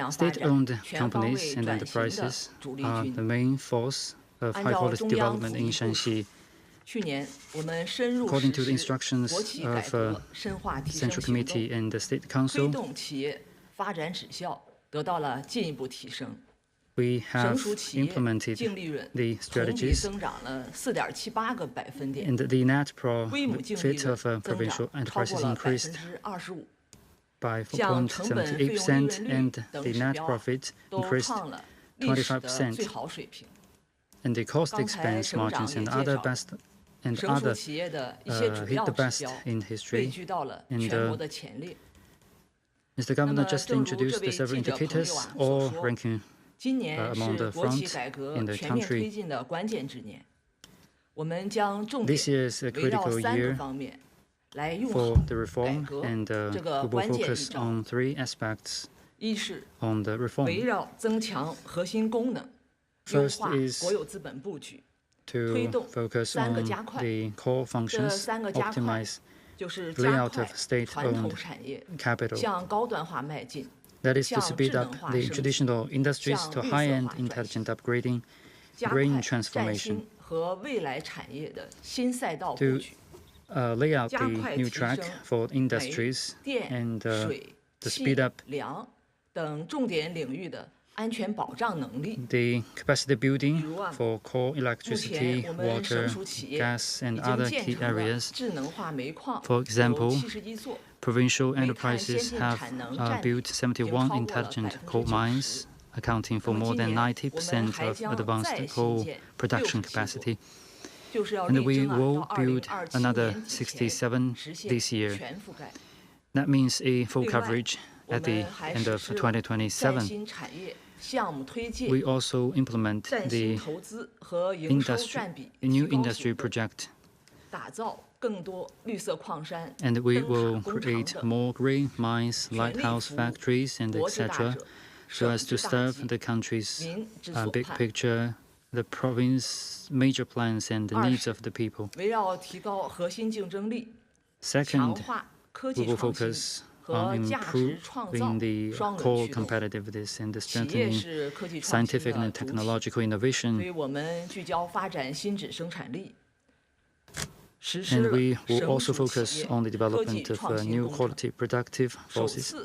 State-owned companies and enterprises are the main force of high-quality development in Shanxi. According to the instructions of the Central Committee and the State Council, we have implemented the strategies, and the net profit of provincial enterprises increased by 4.78%, and the net profit increased 25%. And the cost expense margins and other hit the best in history. And Mr. Governor just introduced the several indicators, all ranking among the front in the country. This year is a critical year for the reform, and we will focus on 3 aspects on the reform. First is to focus on the core functions, optimize layout of state-owned capital. That is to speed up the traditional industries to high-end intelligent upgrading, green transformation, to lay out the new track for industries and to speed up the capacity building for core electricity, water, gas, and other key areas. For example, provincial enterprises have built 71 intelligent coal mines, accounting for more than 90% of advanced coal production capacity. And we will build another 67 this year. That means a full coverage at the end of 2027. We also implement the new industry project, and we will create more green mines, lighthouse factories, and etc., so as to serve the country's big picture, the province major plans, and the needs of the people. Second, we will focus on improving the core competitiveness and strengthening scientific and technological innovation. And we will also focus on the development of new quality productive forces.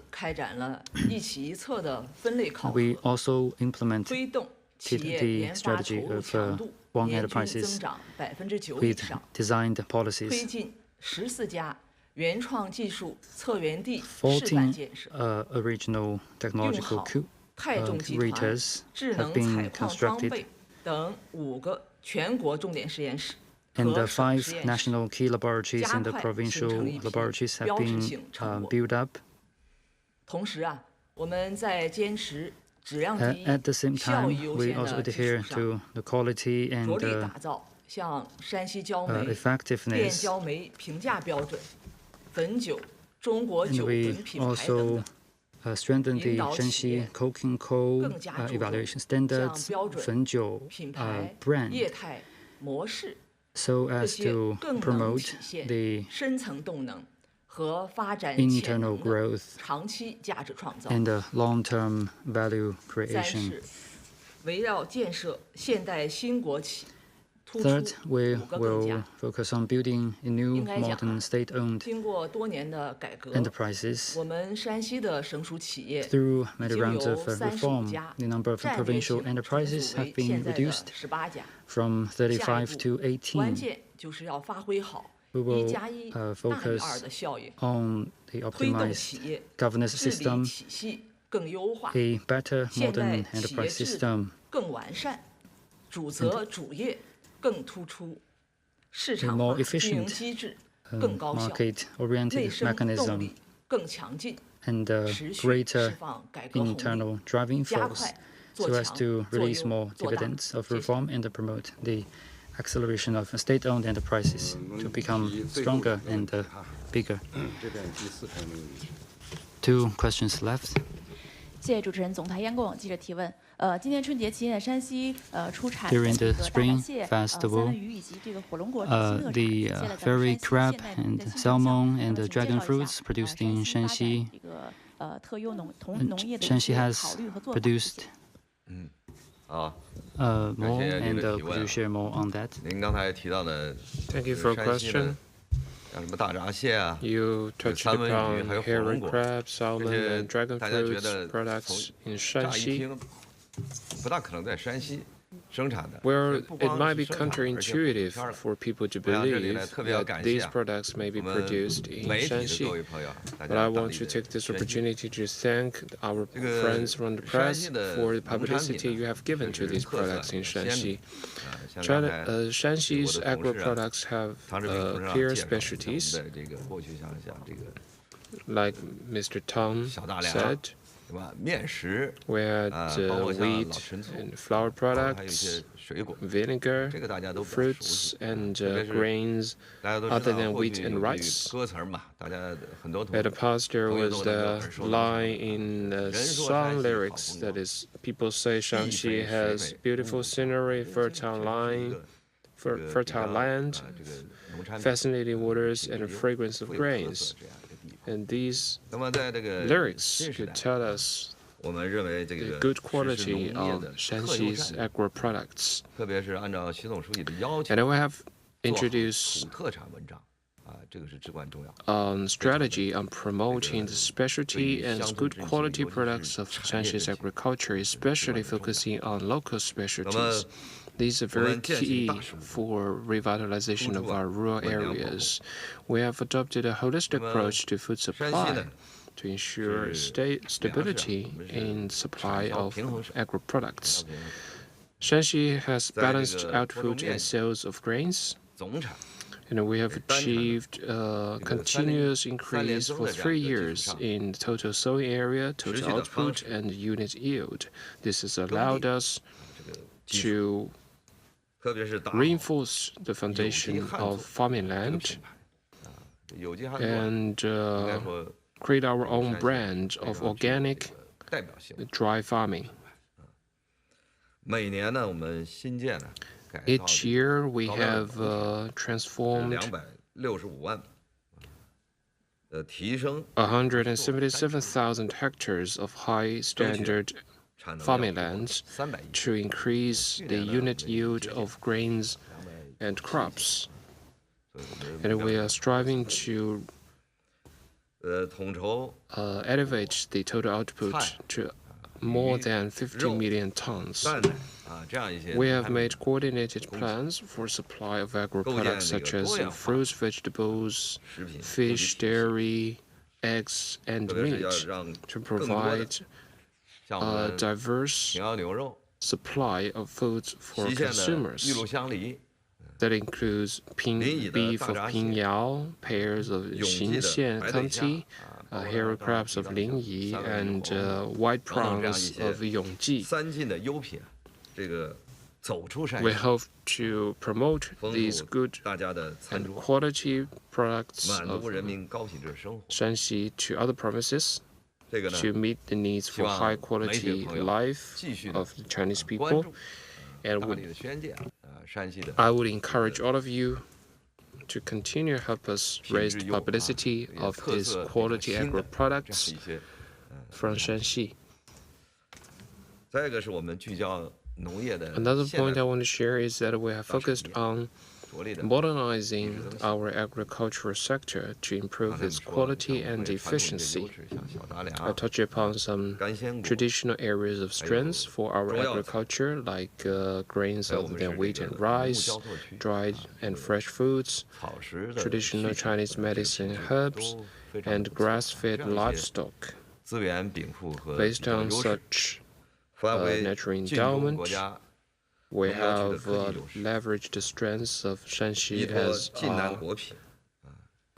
We also implement the strategy of One Enterprises with designed policies. 14 original technological curators have been constructed, and the 5 national key laboratories and the provincial laboratories have been built up. At the same time, we also adhere to the quality and effectiveness. And we also strengthen the Shanxi coking coal evaluation standards, Fenjiu brand, so as to promote the internal growth and the long-term value creation. Third, we will focus on building new modern state-owned enterprises. Through many rounds of reform, the number of provincial enterprises have been reduced from 35 to 18. We will focus on the optimized governance system, a better modern enterprise system, a more efficient market-oriented mechanism, and a greater internal driving force, so as to release more dividends of reform and promote the acceleration of state-owned enterprises to become stronger and bigger. 2 questions left. 谢谢主持人。总台央广记者提问。今年春节期间，山西出产的 During the Spring Festival, the fairy crab and salmon and the dragon fruits produced in Shanxi, Shanxi has produced more, and could you share more on that? Thank you for a question. You touched upon hairy crab, salmon, and dragon fruits products in Shanxi, where it might be counterintuitive for people to believe that these products may be produced in Shanxi. But I want to take this opportunity to thank our friends from the press for the publicity you have given to these products in Shanxi. Shanxi's agro products have clear specialties, like Mr. Tang said. We had wheat and flour products, vinegar, fruits, and grains other than wheat and rice. At the past, there was the line in the song lyrics that is, people say Shanxi has beautiful scenery, fertile land, fascinating waters, and a fragrance of grains. And these lyrics could tell us the good quality of Shanxi's agro products. And I will have introduced strategy on promoting the specialty and good quality products of Shanxi's agriculture, especially focusing on local specialties. These are very key for revitalization of our rural areas. We have adopted a holistic approach to food supply to ensure stability in supply of agro products. Shanxi has balanced output and sales of grains, and we have achieved a continuous increase for 3 years in total sowing area, total output, and unit yield. This has allowed us to reinforce the foundation of farming land and create our own brand of organic dry farming. Each year we have transformed 177,000 hectares of high standard farming lands to increase the unit yield of grains and crops. And we are striving to elevate the total output to more than 50 million tons. We have made coordinated plans for supply of agro products such as fruits, vegetables, fish, dairy, eggs, and meat to provide a diverse supply of foods for consumers. That includes beef of Pingyao, pears of Xinxian County, hairy crabs of Lingyi, and white prawns of Yongji. We hope to promote these good and quality products of Shanxi to other provinces to meet the needs for high quality life of the Chinese people. And I would encourage all of you to continue to help us raise the publicity of these quality agro products from Shanxi. Another point I want to share is that we have focused on modernizing our agricultural sector to improve its quality and efficiency. I'll touch upon some traditional areas of strength for our agriculture, like grains other than wheat and rice, dried and fresh foods, traditional Chinese medicine herbs, and grass-fed livestock. Based on such natural endowment, we have leveraged the strengths of Shanxi as a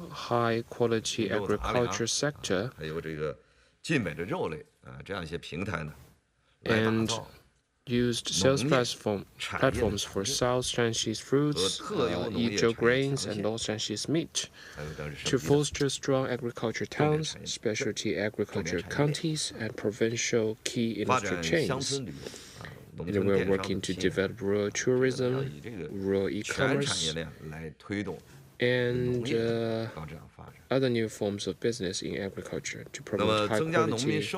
high-quality agriculture sector and used sales platforms for South Shanxi's fruits, Yizhou grains, and North Shanxi's meat to foster strong agriculture towns, specialty agriculture counties, and provincial key industry chains. And we're working to develop rural tourism, rural e-commerce, and other new forms of business in agriculture to promote high-quality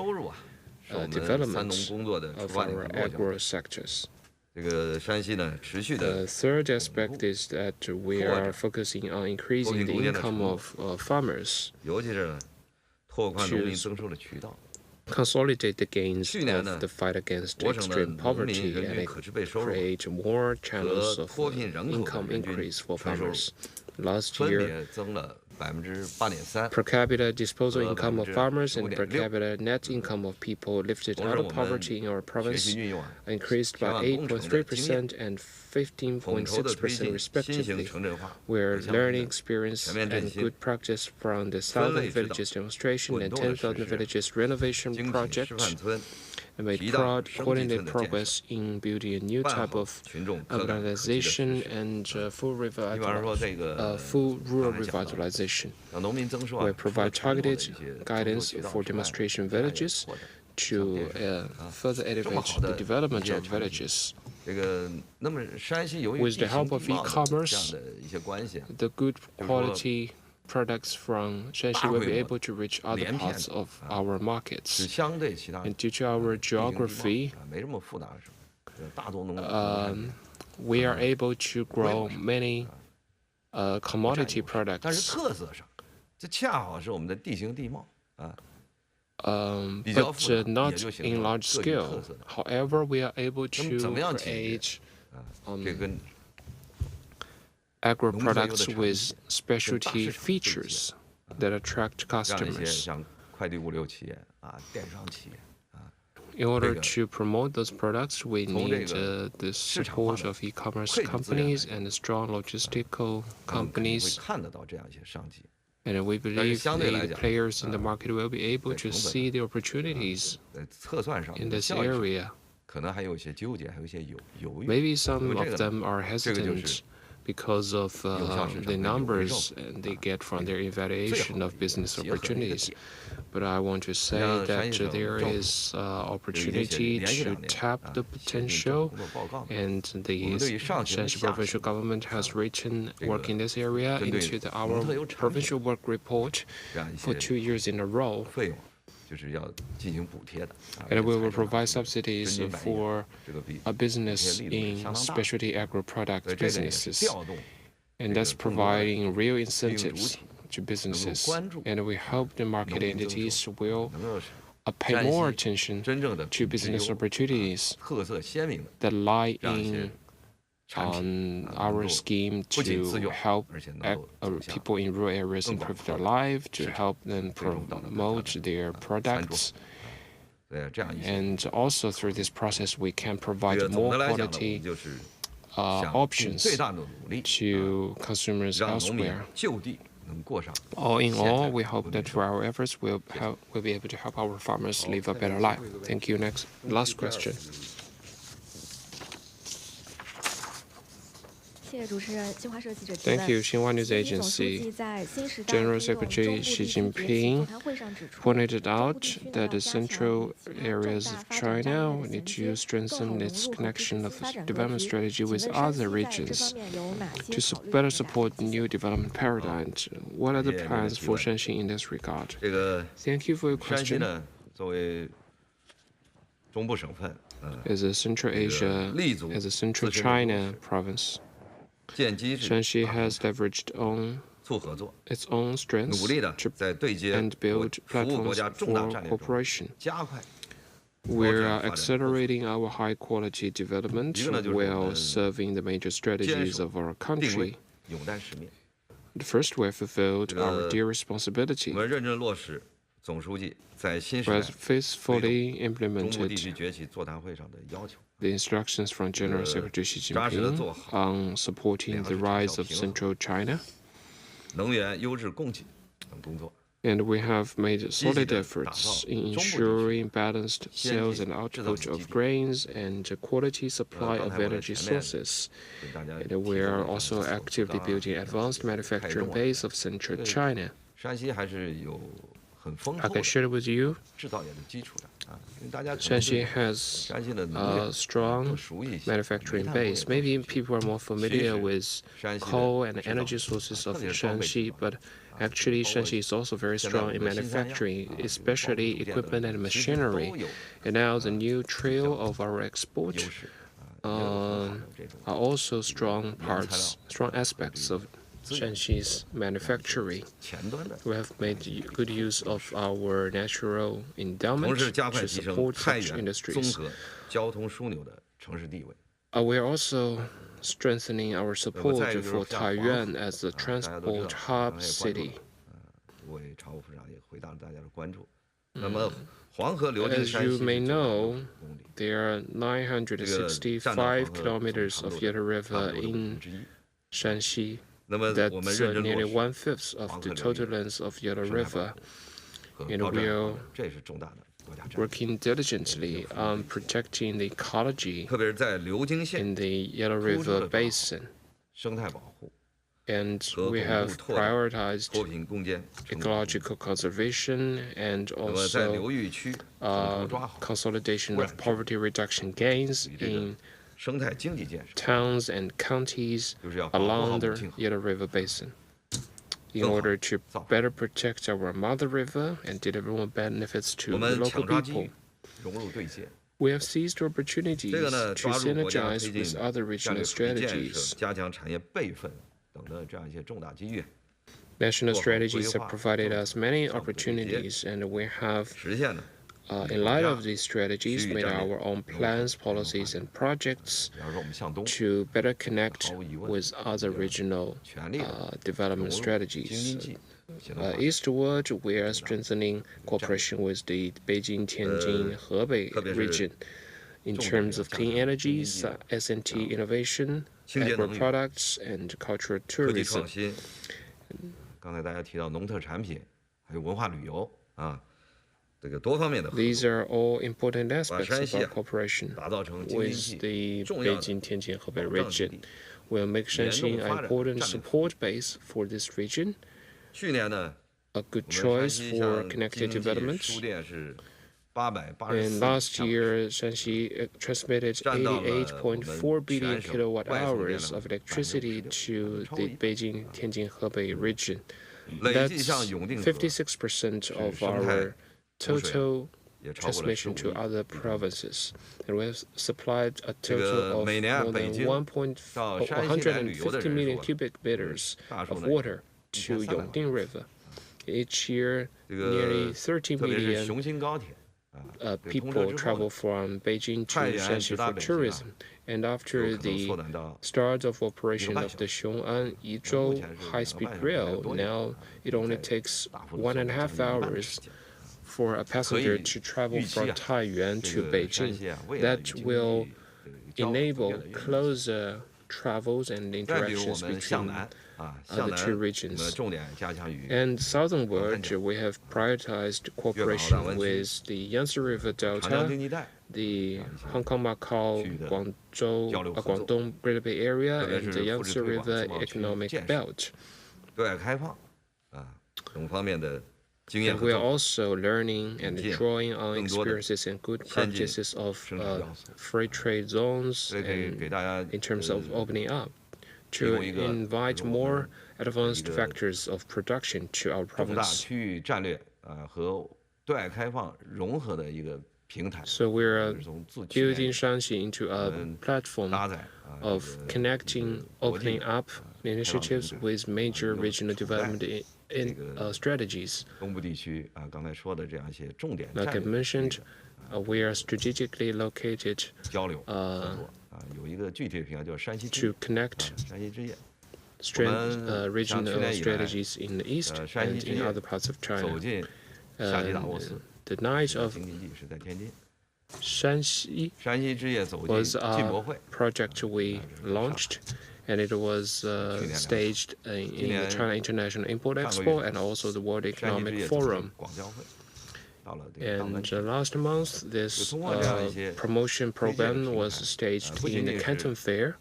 development of our agro sectors. The third aspect is that we are focusing on increasing the income of farmers to consolidate the gains of the fight against extreme poverty and create more channels of income increase for farmers. Last 分 year, 别增了8.3%。 per capita disposal income of farmers and per capita net income of people lifted out of poverty in our province increased by 8.3% and 15.6% respectively, where learning experience and good practice from the 1,000 villages demonstration and 10,000 villages renovation project made coordinated progress in building a new type of urbanization and full rural revitalization. We provide targeted guidance for demonstration villages to further elevate the development of villages. With the help of e-commerce, the good quality products from Shanxi will be able to reach other parts of our markets. And due to our geography, we are able to grow many commodity products. But not in large scale. However, we are able to create agro products with specialty features that attract customers. In order to promote those products, we need the support of e-commerce companies and strong logistical companies. And we believe the players in the market will be able to see the opportunities in this area. Maybe some of them are hesitant because of the numbers they get from their evaluation of business opportunities. But I want to say that there is opportunity to tap the potential, and the Shanxi Provincial Government has written work in this area into our provincial work report for 2 years in a row. And we will provide subsidies for a business in specialty agro-product businesses. And that's providing real incentives to businesses. And we hope the market entities will pay more attention to business opportunities that lie in our scheme to help people in rural areas improve their life, to help them promote their products. And also through this process, we can provide more quality options to consumers elsewhere. All in all, we hope that through our efforts, we'll be able to help our farmers live a better life. Thank you. Last question. Thank you, Xinhua News Agency. General Secretary Xi Jinping pointed out that the central areas of China need to strengthen its connection of development strategy with other regions to better support new development paradigms. What are the plans for Shanxi in this regard? Thank you for your question. As a Central Asia, as a Central China province, Shanxi has leveraged on its own strengths and built platforms for cooperation. We are accelerating our high-quality development while serving the major strategies of our country. First, we have fulfilled our due responsibility. We have faithfully implemented the instructions from General Secretary Xi Jinping on supporting the rise of Central China. And we have made solid efforts in ensuring balanced sales and output of grains and quality supply of energy sources. And we are also actively building an advanced manufacturing base of Central China. I can share with you, Shanxi has a strong manufacturing base. Maybe people are more familiar with coal and energy sources of Shanxi, but actually Shanxi is also very strong in manufacturing, especially equipment and machinery. And now the new trail of our export are also strong aspects of Shanxi's manufacturing. We have made good use of our natural endowment to support such industries. We are also strengthening our support for Taiyuan as a transport hub city. As you may know, there are 965 kilometers of Yellow River in Shanxi. That's nearly 1/5 of the total length of Yellow River. And we are working diligently on protecting the ecology in the Yellow River Basin. And we have prioritized ecological conservation and also consolidation of poverty reduction gains in towns and counties along the Yellow River Basin in order to better protect our mother river and deliver more benefits to the local people. We have seized opportunities to synergize with other regional strategies. National strategies have provided us many opportunities, and we have, in light of these strategies, made our own plans, policies, and projects to better connect with other regional development strategies. Eastward, we are strengthening cooperation with the Beijing-Tianjin-Hebei region in terms of clean energies, S&T innovation, agro products, and cultural tourism. These are all important aspects of our cooperation with the Beijing-Tianjin-Hebei region. We'll make Shanxi an important support base for this region, a good choice for connected development. And last year, Shanxi transmitted 88.4 billion kilowatt hours of electricity to the Beijing-Tianjin-Hebei region. That's 56% of our total transmission to other provinces. And we have supplied a total of more than 150 million cubic meters of water to Yongding River. Each year, nearly 30 million people travel from Beijing to Shanxi for tourism. And after the start of operation of the Xiong'an-Yizhou high-speed rail, now it only takes 1.5 hours for a passenger to travel from Taiyuan to Beijing. That will enable closer travels and interactions between the two regions. And southernward, we have prioritized cooperation with the Yangtze River Delta, the Hong Kong, Macau, Guangdong Greater Bay Area, and the Yangtze River Economic Belt. And we are also learning and drawing on experiences and good practices of free trade zones and in terms of opening up to invite more advanced factors of production to our province. So we're building Shanxi into a platform of connecting, opening up initiatives with major regional development strategies. Like I mentioned, we are strategically located to connect regional strategies in the east and in other parts of China. The night of Shanxi was a project we launched, and it was staged in the China International Import Expo and also the World Economic Forum. And last month, this promotion program was staged in the Canton Fair.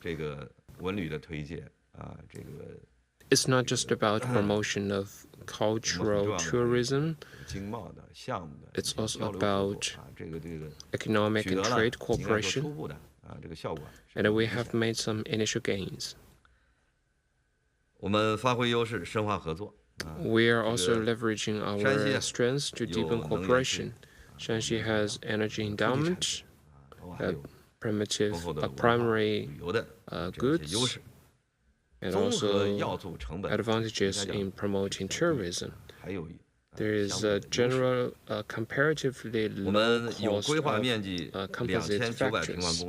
It's not just about promotion of cultural tourism. It's also about economic and trade cooperation. And we have made some initial gains. We are also leveraging our strengths to deepen cooperation. Shanxi has energy endowment, primary goods, and also advantages in promoting tourism. There is a general comparatively low cost of composite factors.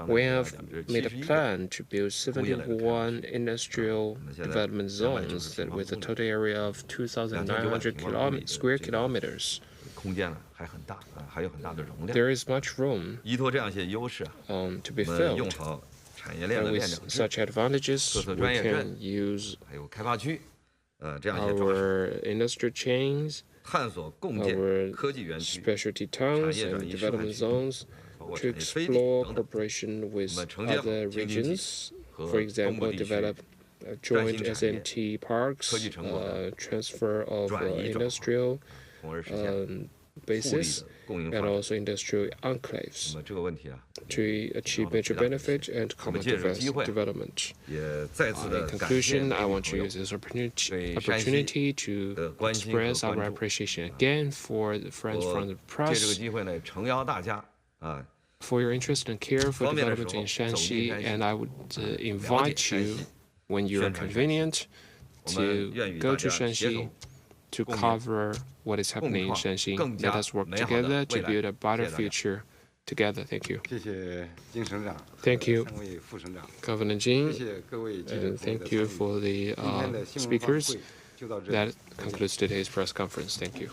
We have made a plan to build 71 industrial development zones with a total area of 2,900 square kilometers. There is much room to be filled. And with such advantages, we can use our industry chains, our specialty towns and development zones to explore cooperation with other regions. For example, develop joint SMT parks, transfer of industrial bases, and also industrial enclaves to achieve mutual benefit and common development. In conclusion, I want to use this opportunity to express our appreciation again for the friends from the press for your interest and care for development in Shanxi, and I would invite you, when you are convenient, to go to Shanxi to cover what is happening in Shanxi. Let us work together to build a better future together. Thank you. Thank you, Governor Jin, and thank you for the speakers. That concludes today's press conference. Thank you.